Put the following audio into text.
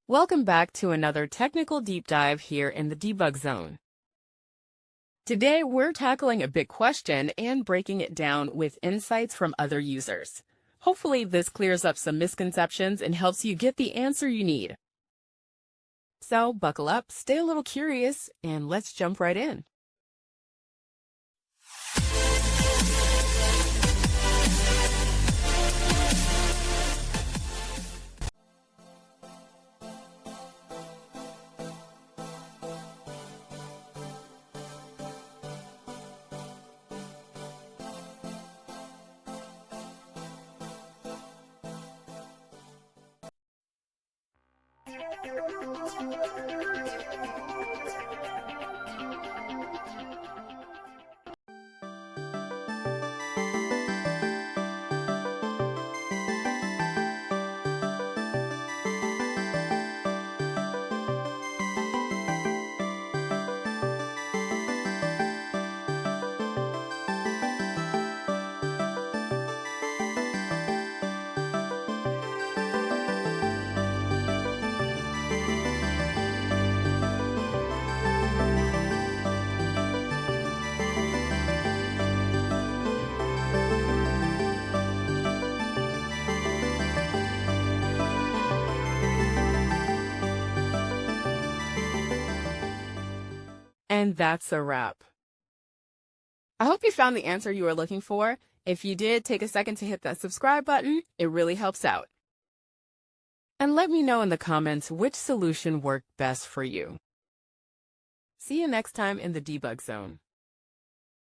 Welcome back to another technical deep dive here in the debug zone. Today, we're tackling a big question and breaking it down with insights from other users. Hopefully, this clears up some misconceptions and helps you get the answer you need. So, buckle up, stay a little curious, and let's jump right in. And that's a wrap. I hope you found the answer you were looking for. If you did, take a second to hit that subscribe button. It really helps out. And let me know in the comments which solution worked best for you. See you next time in the debug zone.